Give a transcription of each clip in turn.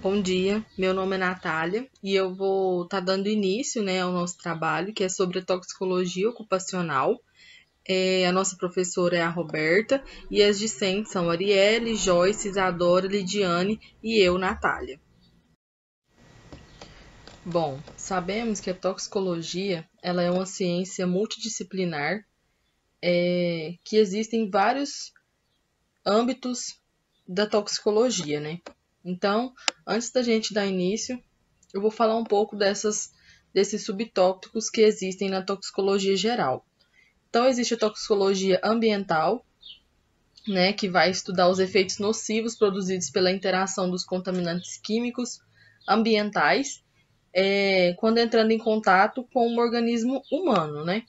Bom dia, meu nome é Natália e eu vou estar dando início, ao nosso trabalho, que é sobre a toxicologia ocupacional. A nossa professora é a Roberta e as discentes são Arielle, Joyce, Isadora, Lidiane e eu, Natália. Bom, sabemos que a toxicologia ela é uma ciência multidisciplinar, que existem vários âmbitos da toxicologia, né? Então, antes da gente dar início, eu vou falar um pouco desses subtópicos que existem na toxicologia geral. Então, existe a toxicologia ambiental, né, que vai estudar os efeitos nocivos produzidos pela interação dos contaminantes químicos ambientais, quando entrando em contato com um organismo humano, né?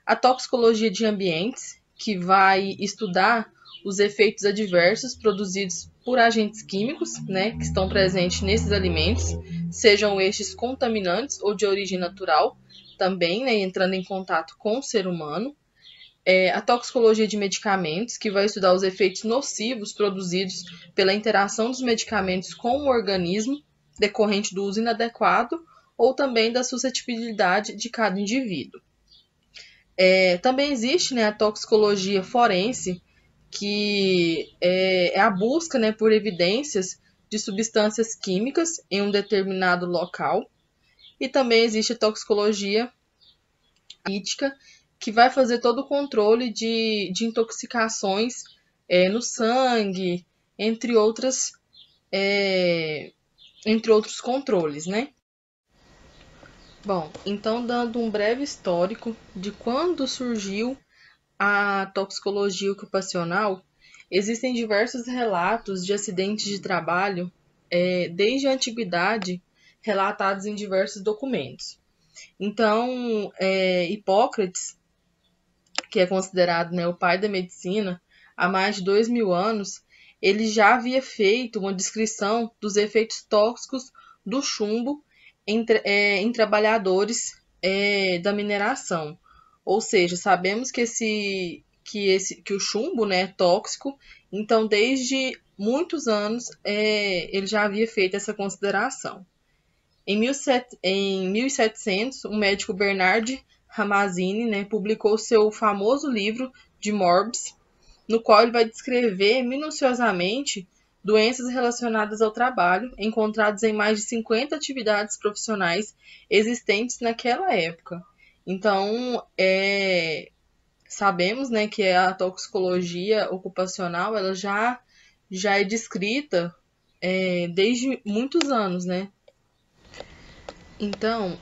A toxicologia de ambientes, que vai estudar os efeitos adversos produzidos por agentes químicos, né, que estão presentes nesses alimentos, sejam estes contaminantes ou de origem natural, também, né, entrando em contato com o ser humano. A toxicologia de medicamentos, que vai estudar os efeitos nocivos produzidos pela interação dos medicamentos com o organismo, decorrente do uso inadequado ou também da suscetibilidade de cada indivíduo. Também existe, né, a toxicologia forense, que é a busca, né, por evidências de substâncias químicas em um determinado local. E também existe a toxicologia analítica, que vai fazer todo o controle de intoxicações no sangue, entre entre outros controles, né? Bom, então dando um breve histórico de quando surgiu a toxicologia ocupacional, existem diversos relatos de acidentes de trabalho, desde a antiguidade, relatados em diversos documentos. Então, Hipócrates, que é considerado, né, o pai da medicina, há mais de 2000 anos, ele já havia feito uma descrição dos efeitos tóxicos do chumbo em trabalhadores da mineração. Ou seja, sabemos que o chumbo, né, é tóxico, então desde muitos anos ele já havia feito essa consideração. Em 1700, o médico Bernard Ramazzini, né, publicou seu famoso livro de Morbs, no qual ele vai descrever minuciosamente doenças relacionadas ao trabalho, encontradas em mais de 50 atividades profissionais existentes naquela época. Então, sabemos, né, que a toxicologia ocupacional ela já é descrita desde muitos anos, né? Então,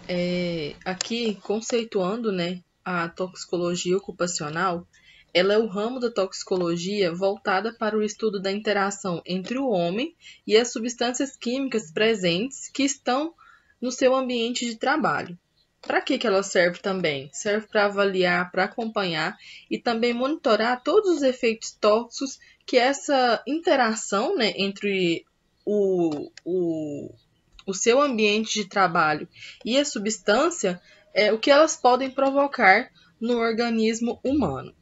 aqui conceituando, né, a toxicologia ocupacional, ela é o ramo da toxicologia voltada para o estudo da interação entre o homem e as substâncias químicas presentes que estão no seu ambiente de trabalho. Para que ela serve também? Serve para avaliar, para acompanhar e também monitorar todos os efeitos tóxicos que essa interação, né, entre o seu ambiente de trabalho e a substância, o que elas podem provocar no organismo humano.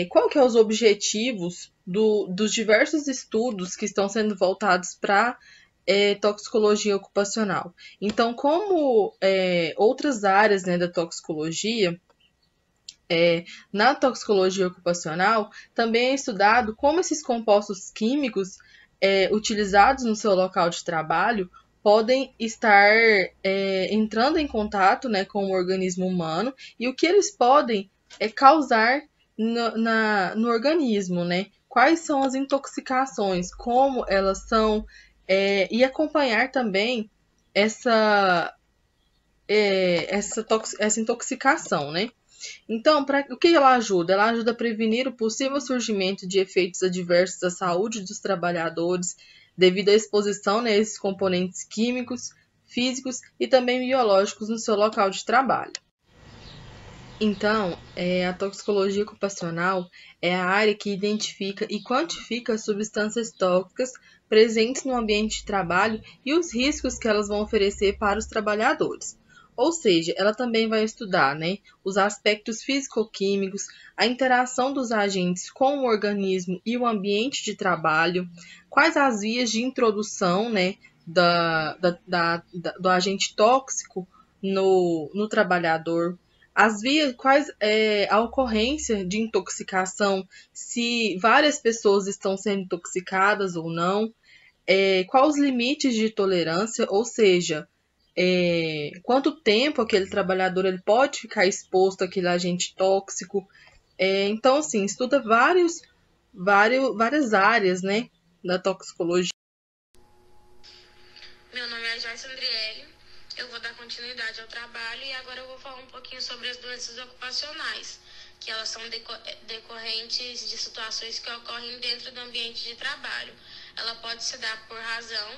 Qual que é os objetivos dos diversos estudos que estão sendo voltados para toxicologia ocupacional? Então, como outras áreas, né, da toxicologia, na toxicologia ocupacional, também é estudado como esses compostos químicos utilizados no seu local de trabalho podem estar entrando em contato, né, com o organismo humano e o que eles podem causar no organismo, né? Quais são as intoxicações, como elas são, e acompanhar também essa, essa intoxicação, né? Então, o que ela ajuda? Ela ajuda a prevenir o possível surgimento de efeitos adversos à saúde dos trabalhadores devido à exposição, né, a esses componentes químicos, físicos e também biológicos no seu local de trabalho. Então, a toxicologia ocupacional é a área que identifica e quantifica as substâncias tóxicas presentes no ambiente de trabalho e os riscos que elas vão oferecer para os trabalhadores. Ou seja, ela também vai estudar, né, os aspectos físico-químicos, a interação dos agentes com o organismo e o ambiente de trabalho, quais as vias de introdução, né, do agente tóxico no trabalhador, as vias, quais é a ocorrência de intoxicação, se várias pessoas estão sendo intoxicadas ou não, quais os limites de tolerância, ou seja, quanto tempo aquele trabalhador ele pode ficar exposto àquele agente tóxico. Então, assim, estuda várias áreas, né, da toxicologia. Meu nome é Joyce Andriele, eu vou dar continuidade ao trabalho e agora eu vou falar um pouquinho sobre as doenças ocupacionais, que elas são decorrentes de situações que ocorrem dentro do ambiente de trabalho. Ela pode se dar por razão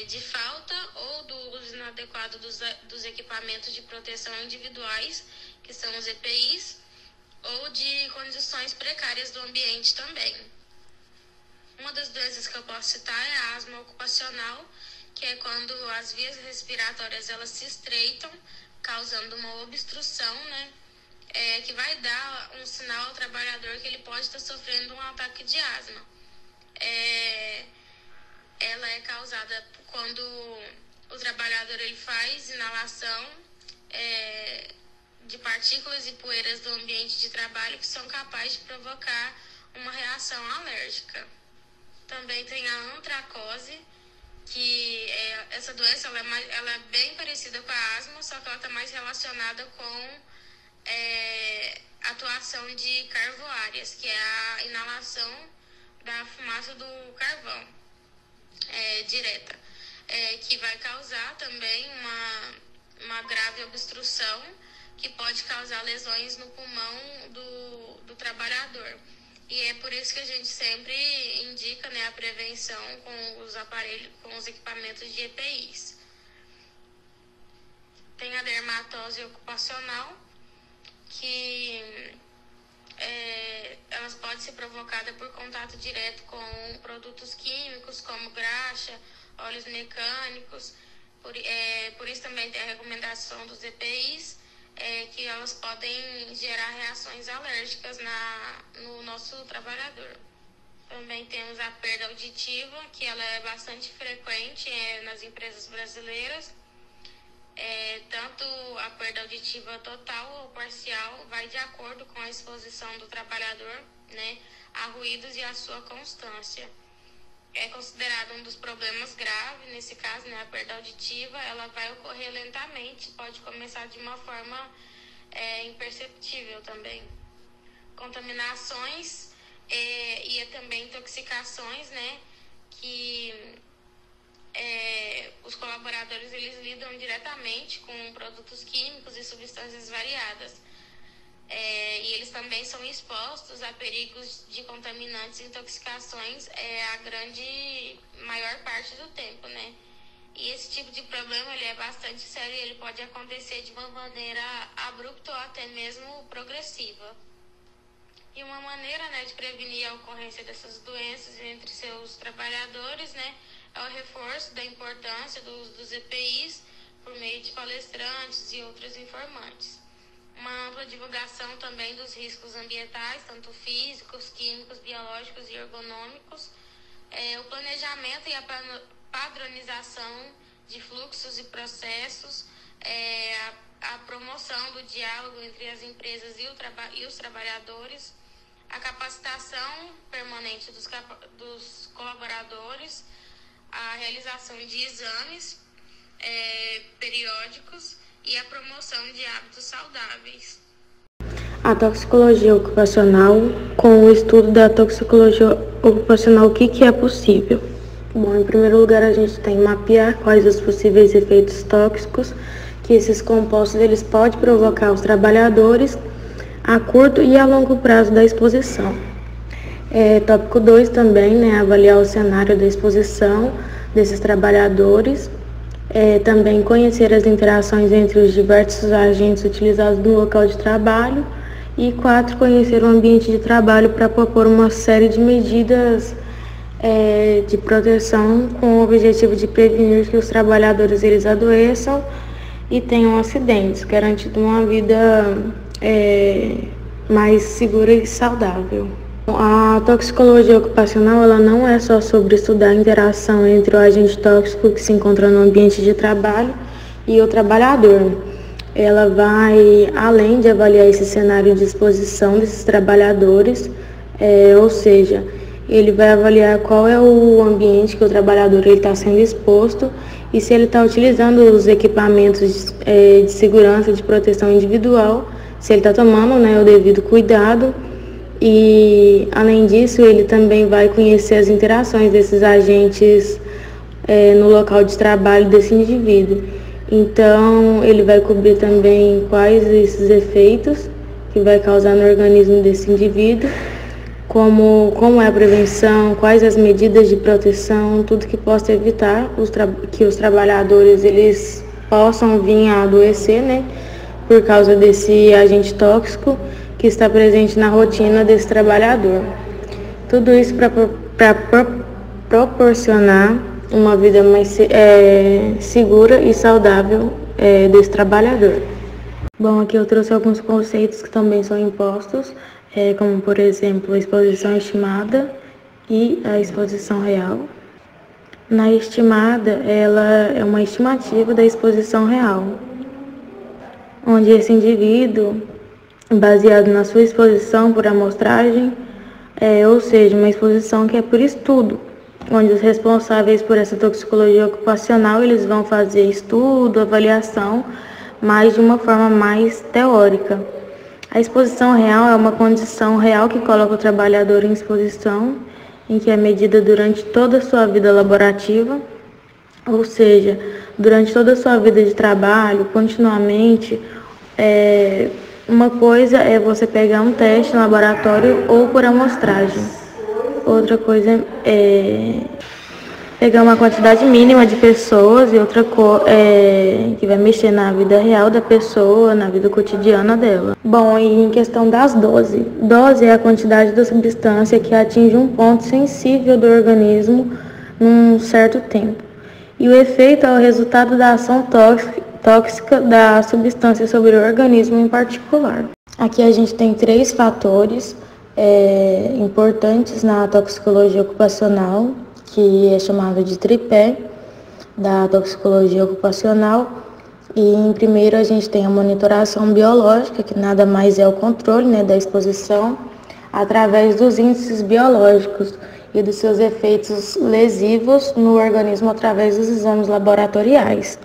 de falta ou do uso inadequado dos equipamentos de proteção individuais, que são os EPIs, ou de condições precárias do ambiente também. Uma das doenças que eu posso citar é a asma ocupacional, que é quando as vias respiratórias elas se estreitam, causando uma obstrução, né? Que vai dar um sinal ao trabalhador que ele pode estar sofrendo um ataque de asma. Ela é causada quando o trabalhador ele faz inalação de partículas e poeiras do ambiente de trabalho que são capazes de provocar uma reação alérgica. Também tem a antracose, que essa doença ela é bem parecida com a asma, só que ela está mais relacionada com atuação de carvoárias, que é a inalação da fumaça do carvão direta, que vai causar também uma grave obstrução que pode causar lesões no pulmão do trabalhador. E é por isso que a gente sempre indica, né, a prevenção com os aparelhos, com os equipamentos de EPIs. Tem a dermatose ocupacional, que elas podem ser provocadas por contato direto com produtos químicos, como graxa, óleos mecânicos. Por isso também tem a recomendação dos EPIs, que elas podem gerar reações alérgicas no nosso trabalhador. Também temos a perda auditiva, que ela é bastante frequente nas empresas brasileiras. Tanto a perda auditiva total ou parcial vai de acordo com a exposição do trabalhador, né, a ruídos e a sua constância. É considerado um dos problemas graves, nesse caso, né, a perda auditiva, ela vai ocorrer lentamente, pode começar de uma forma imperceptível também. Contaminações e também intoxicações, né, que os colaboradores eles lidam diretamente com produtos químicos e substâncias variadas. E eles também são expostos a perigos de contaminantes e intoxicações maior parte do tempo, né? E esse tipo de problema ele é bastante sério e ele pode acontecer de uma maneira abrupta ou até mesmo progressiva. E uma maneira, né, de prevenir a ocorrência dessas doenças entre seus trabalhadores, né, é o reforço da importância dos EPIs por meio de palestrantes e outros informantes. Uma ampla divulgação também dos riscos ambientais, tanto físicos, químicos, biológicos e ergonômicos. O planejamento e a padronização de fluxos e processos, a promoção do diálogo entre as empresas e os trabalhadores, a capacitação permanente dos colaboradores, a realização de exames periódicos e a promoção de hábitos saudáveis. A toxicologia ocupacional, com o estudo da toxicologia ocupacional, o que é possível? Bom, em primeiro lugar, a gente tem que mapear quais os possíveis efeitos tóxicos que esses compostos eles podem provocar aos trabalhadores a curto e a longo prazo da exposição. Tópico 2 também, né, avaliar o cenário da exposição desses trabalhadores. Também conhecer as interações entre os diversos agentes utilizados no local de trabalho. E 4, conhecer o ambiente de trabalho para propor uma série de medidas de proteção com o objetivo de prevenir que os trabalhadores eles adoeçam e tenham acidentes, garantindo uma vida mais segura e saudável. A toxicologia ocupacional ela não é só sobre estudar a interação entre o agente tóxico que se encontra no ambiente de trabalho e o trabalhador. Ela vai além de avaliar esse cenário de exposição desses trabalhadores, ou seja, ele vai avaliar qual é o ambiente que o trabalhador está sendo exposto e se ele está utilizando os equipamentos de segurança, de proteção individual, se ele está tomando, né, o devido cuidado. E, além disso, ele também vai conhecer as interações desses agentes no local de trabalho desse indivíduo. Então, ele vai cobrir também quais esses efeitos que vai causar no organismo desse indivíduo, como é a prevenção, quais as medidas de proteção, tudo que possa evitar que os trabalhadores eles possam vir a adoecer, né, por causa desse agente tóxico que está presente na rotina desse trabalhador. Tudo isso para proporcionar uma vida mais segura e saudável desse trabalhador. Bom, aqui eu trouxe alguns conceitos que também são impostos, como, por exemplo, a exposição estimada e a exposição real. Na estimada, ela é uma estimativa da exposição real, onde esse indivíduo, baseado na sua exposição por amostragem, ou seja, uma exposição que é por estudo, onde os responsáveis por essa toxicologia ocupacional, eles vão fazer estudo, avaliação, mas de uma forma mais teórica. A exposição real é uma condição real que coloca o trabalhador em exposição, em que é medida durante toda a sua vida laborativa, ou seja, durante toda a sua vida de trabalho, continuamente. Uma coisa é você pegar um teste no laboratório ou por amostragem. Outra coisa é pegar uma quantidade mínima de pessoas e outra que vai mexer na vida real da pessoa, na vida cotidiana dela. Bom, e em questão das doses. Dose é a quantidade da substância que atinge um ponto sensível do organismo num certo tempo. E o efeito é o resultado da ação tóxica da substância sobre o organismo em particular. Aqui a gente tem 3 fatores importantes na toxicologia ocupacional, que é chamado de tripé da toxicologia ocupacional. E em primeiro a gente tem a monitoração biológica, que nada mais é o controle, né, da exposição através dos índices biológicos e dos seus efeitos lesivos no organismo através dos exames laboratoriais.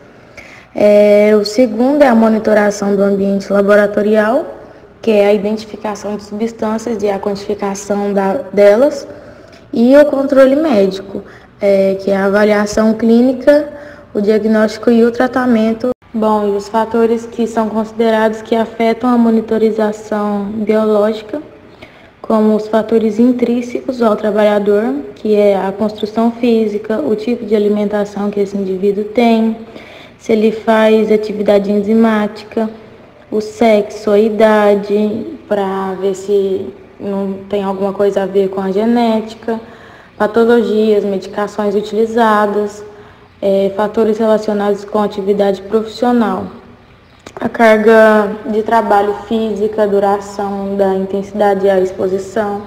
O segundo é a monitoração do ambiente laboratorial, que é a identificação de substâncias e a quantificação delas, e o controle médico, que é a avaliação clínica, o diagnóstico e o tratamento. Bom, e os fatores que são considerados que afetam a monitorização biológica, como os fatores intrínsecos ao trabalhador, que é a construção física, o tipo de alimentação que esse indivíduo tem, se ele faz atividade enzimática, o sexo, a idade, para ver se não tem alguma coisa a ver com a genética, patologias, medicações utilizadas, fatores relacionados com a atividade profissional, a carga de trabalho física, a duração da intensidade e a exposição,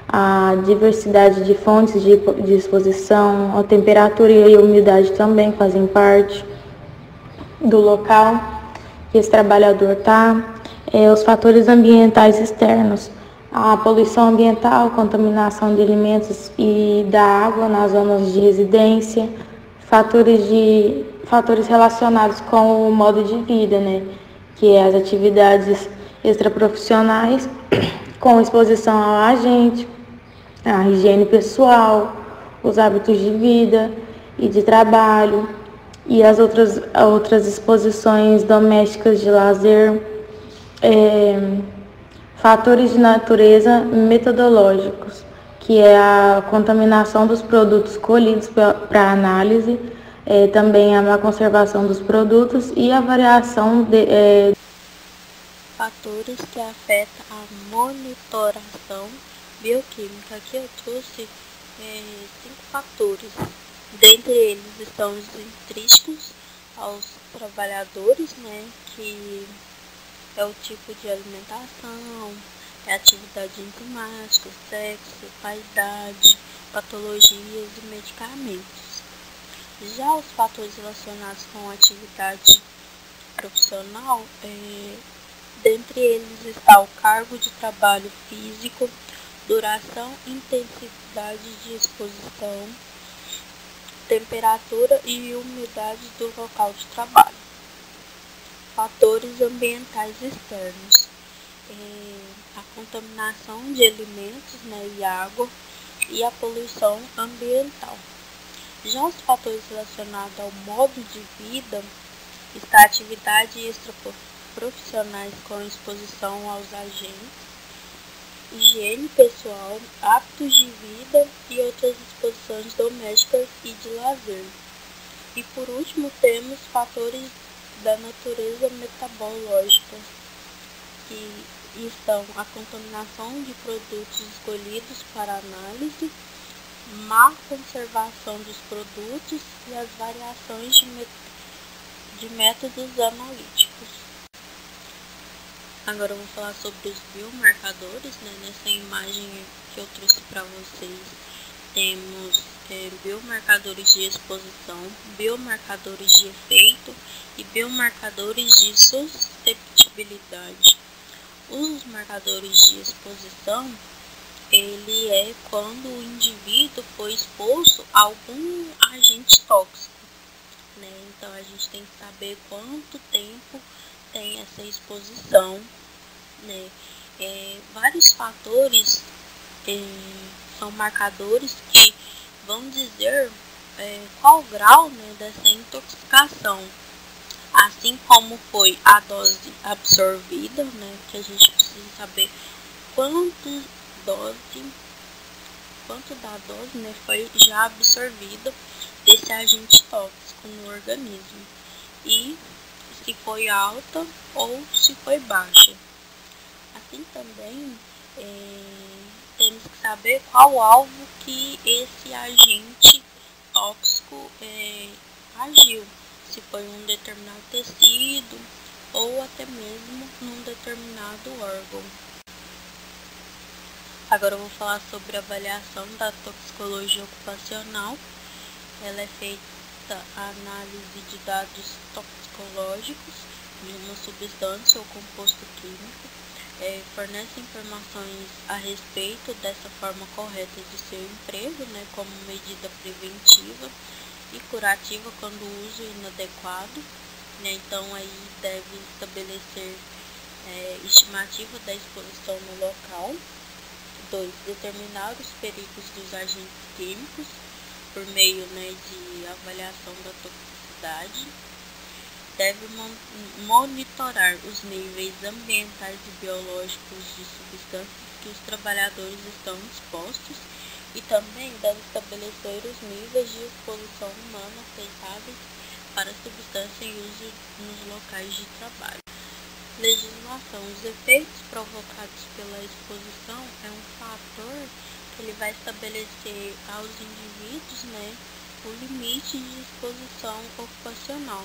a diversidade de fontes de exposição, a temperatura e a umidade também fazem parte do local que esse trabalhador está, os fatores ambientais externos, a poluição ambiental, contaminação de alimentos e da água nas zonas de residência, fatores relacionados com o modo de vida, né, que é as atividades extraprofissionais com exposição ao agente, a higiene pessoal, os hábitos de vida e de trabalho, e as outras exposições domésticas de lazer, fatores de natureza metodológicos, que é a contaminação dos produtos colhidos para análise, também a má conservação dos produtos e a variação de fatores que afetam a monitoração bioquímica. Aqui eu trouxe 5 fatores. Dentre eles estão os intrínsecos aos trabalhadores, né, que é o tipo de alimentação, atividade enzimática, sexo, vaidade, patologias e medicamentos. Já os fatores relacionados com a atividade profissional, dentre eles está o cargo de trabalho físico, duração e intensidade de exposição, temperatura e umidade do local de trabalho. Fatores ambientais externos, a contaminação de alimentos, e água e a poluição ambiental. Já os fatores relacionados ao modo de vida, está a atividade extraprofissionais com exposição aos agentes, higiene pessoal, hábitos de vida e outras exposições domésticas e de lazer. E por último temos fatores da natureza metabológica, que estão a contaminação de produtos escolhidos para análise, má conservação dos produtos e as variações de métodos analíticos. Agora eu vou falar sobre os biomarcadores, Nessa imagem que eu trouxe para vocês, temos biomarcadores de exposição, biomarcadores de efeito e biomarcadores de susceptibilidade. Os marcadores de exposição, ele é quando o indivíduo foi exposto a algum agente tóxico, Então a gente tem que saber quanto tempo tem essa exposição, Vários fatores são marcadores que vão dizer qual o grau, dessa intoxicação, assim como foi a dose absorvida, que a gente precisa saber quanto da dose, foi já absorvida desse agente tóxico no organismo, e se foi alta ou se foi baixa. Assim também temos que saber qual alvo que esse agente tóxico agiu, se foi um determinado tecido ou até mesmo num determinado órgão. Agora eu vou falar sobre a avaliação da toxicologia ocupacional. Ela é feita a análise de dados toxicológicos de uma substância ou composto químico, fornece informações a respeito dessa forma correta de seu emprego, como medida preventiva e curativa quando o uso é inadequado, Então aí deve estabelecer estimativa da exposição no local. 2. Determinar os perigos dos agentes químicos por meio de avaliação da toxicidade. Deve monitorar os níveis ambientais e biológicos de substâncias que os trabalhadores estão expostos e também deve estabelecer os níveis de exposição humana aceitáveis para a substância em uso nos locais de trabalho. Legislação. Os efeitos provocados pela exposição é um fator que ele vai estabelecer aos indivíduos, o limite de exposição ocupacional,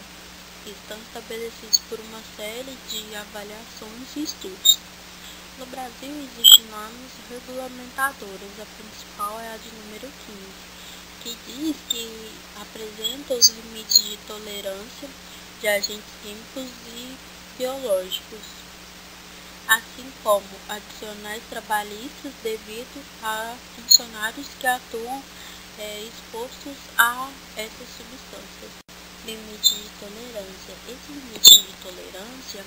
que estão estabelecidos por uma série de avaliações e estudos. No Brasil existem normas regulamentadoras, a principal é a de número 15, que diz que apresenta os limites de tolerância de agentes químicos e biológicos, assim como adicionais trabalhistas devido a funcionários que atuam expostos a essas substâncias. Limite de tolerância. Esse limite de tolerância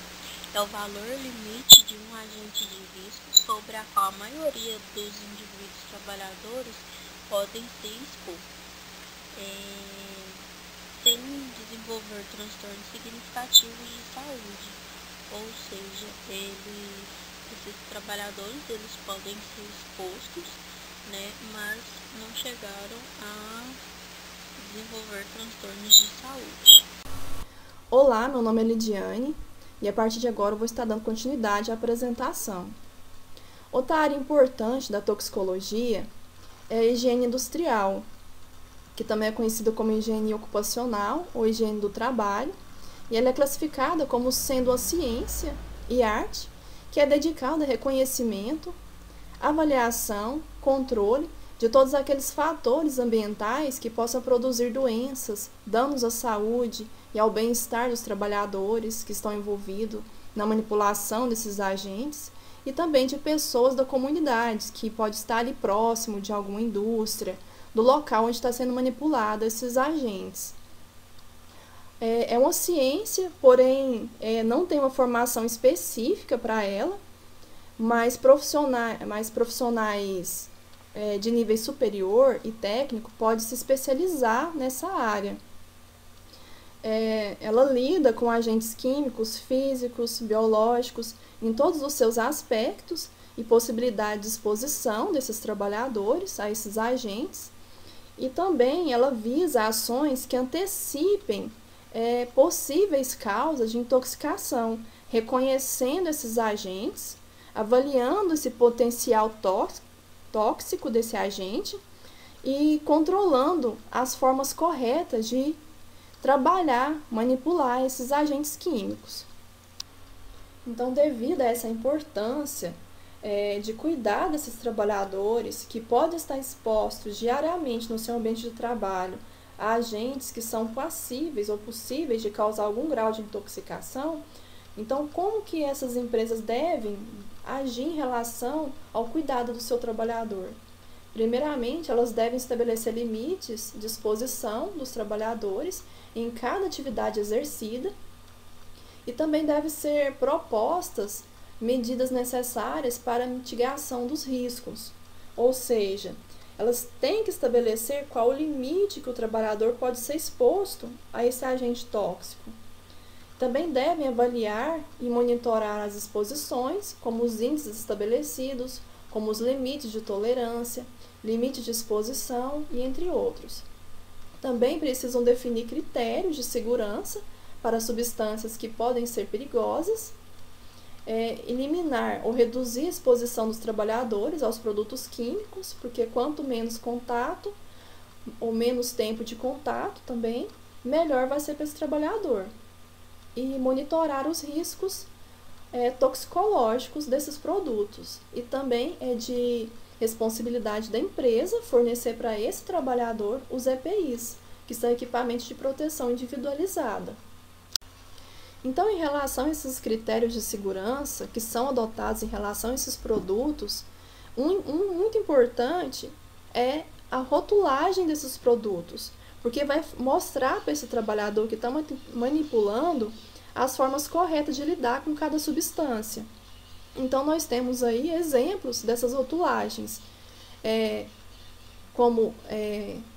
é o valor limite de um agente de risco sobre a qual a maioria dos indivíduos trabalhadores podem se expor, sem desenvolver transtornos significativos de saúde, ou seja, esses trabalhadores eles podem ser expostos, mas não chegaram a desenvolver transtornos de saúde. Olá, meu nome é Lidiane e a partir de agora eu vou estar dando continuidade à apresentação. Outra área importante da toxicologia é a higiene industrial, que também é conhecida como higiene ocupacional ou higiene do trabalho, e ela é classificada como sendo a ciência e arte que é dedicado a reconhecimento, avaliação, controle de todos aqueles fatores ambientais que possam produzir doenças, danos à saúde e ao bem-estar dos trabalhadores que estão envolvidos na manipulação desses agentes e também de pessoas da comunidade que pode estar ali próximo de alguma indústria, do local onde está sendo manipulado esses agentes. É uma ciência, porém não tem uma formação específica para ela, mas profissionais de nível superior e técnico podem se especializar nessa área. Ela lida com agentes químicos, físicos, biológicos, em todos os seus aspectos e possibilidade de exposição desses trabalhadores a esses agentes. E também ela visa ações que antecipem possíveis causas de intoxicação, reconhecendo esses agentes, avaliando esse potencial tóxico desse agente e controlando as formas corretas de trabalhar, manipular esses agentes químicos. Então, devido a essa importância de cuidar desses trabalhadores que podem estar expostos diariamente no seu ambiente de trabalho a agentes que são passíveis ou possíveis de causar algum grau de intoxicação, então como que essas empresas devem agir em relação ao cuidado do seu trabalhador? Primeiramente, elas devem estabelecer limites de exposição dos trabalhadores em cada atividade exercida e também devem ser propostas medidas necessárias para a mitigação dos riscos, ou seja, elas têm que estabelecer qual o limite que o trabalhador pode ser exposto a esse agente tóxico. Também devem avaliar e monitorar as exposições, como os índices estabelecidos, como os limites de tolerância, limite de exposição e entre outros. Também precisam definir critérios de segurança para substâncias que podem ser perigosas, eliminar ou reduzir a exposição dos trabalhadores aos produtos químicos, porque quanto menos contato ou menos tempo de contato também, melhor vai ser para esse trabalhador. E monitorar os riscos toxicológicos desses produtos. E também é de responsabilidade da empresa fornecer para esse trabalhador os EPIs, que são equipamentos de proteção individualizada. Então, em relação a esses critérios de segurança que são adotados em relação a esses produtos, um muito importante é a rotulagem desses produtos, porque vai mostrar para esse trabalhador que está manipulando as formas corretas de lidar com cada substância. Então, nós temos aí exemplos dessas rotulagens, como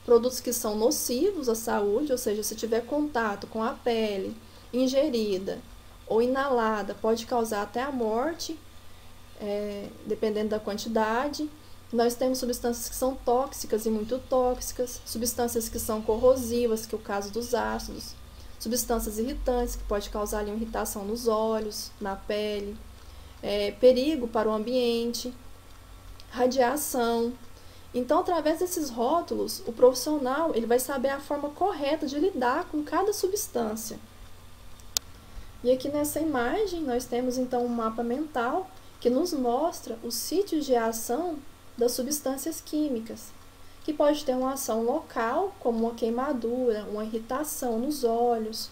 produtos que são nocivos à saúde, ou seja, se tiver contato com a pele, ingerida ou inalada, pode causar até a morte, dependendo da quantidade. Nós temos substâncias que são tóxicas e muito tóxicas, substâncias que são corrosivas, que é o caso dos ácidos, substâncias irritantes, que pode causar ali uma irritação nos olhos, na pele, perigo para o ambiente, radiação. Então, através desses rótulos, o profissional ele vai saber a forma correta de lidar com cada substância. E aqui nessa imagem, nós temos então um mapa mental que nos mostra os sítios de ação das substâncias químicas, que pode ter uma ação local, como uma queimadura, uma irritação nos olhos,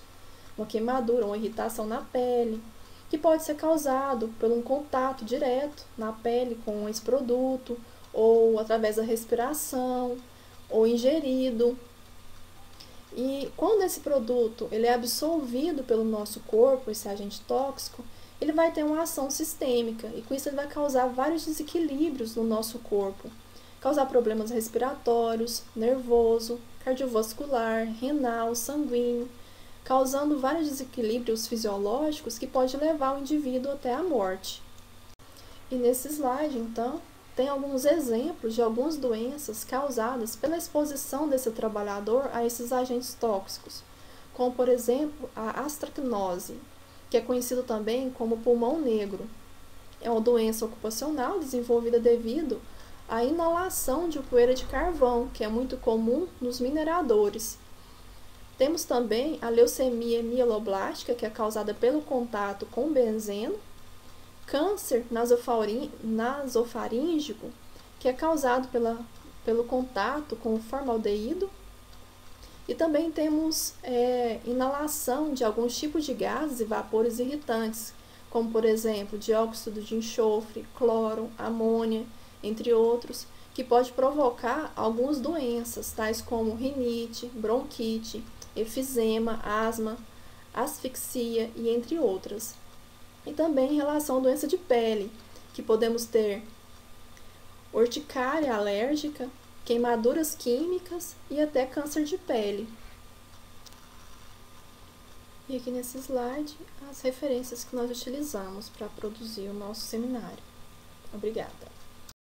uma queimadura, uma irritação na pele, que pode ser causado por um contato direto na pele com esse produto, ou através da respiração, ou ingerido. E quando esse produto ele é absorvido pelo nosso corpo, esse agente tóxico, ele vai ter uma ação sistêmica, e com isso ele vai causar vários desequilíbrios no nosso corpo, causar problemas respiratórios, nervoso, cardiovascular, renal, sanguíneo, causando vários desequilíbrios fisiológicos que pode levar o indivíduo até a morte. E nesse slide, então, tem alguns exemplos de algumas doenças causadas pela exposição desse trabalhador a esses agentes tóxicos, como, por exemplo, a astracnose, que é conhecido também como pulmão negro. É uma doença ocupacional desenvolvida devido à inalação de poeira de carvão, que é muito comum nos mineradores. Temos também a leucemia mieloblástica, que é causada pelo contato com benzeno, câncer nasofaríngeo, que é causado pelo contato com o formaldeído. E também temos inalação de alguns tipos de gases e vapores irritantes, como, por exemplo, dióxido de enxofre, cloro, amônia, entre outros, que pode provocar algumas doenças, tais como rinite, bronquite, efizema, asma, asfixia e entre outras. E também em relação à doença de pele, que podemos ter urticária alérgica, queimaduras químicas e até câncer de pele. E aqui nesse slide, as referências que nós utilizamos para produzir o nosso seminário. Obrigada.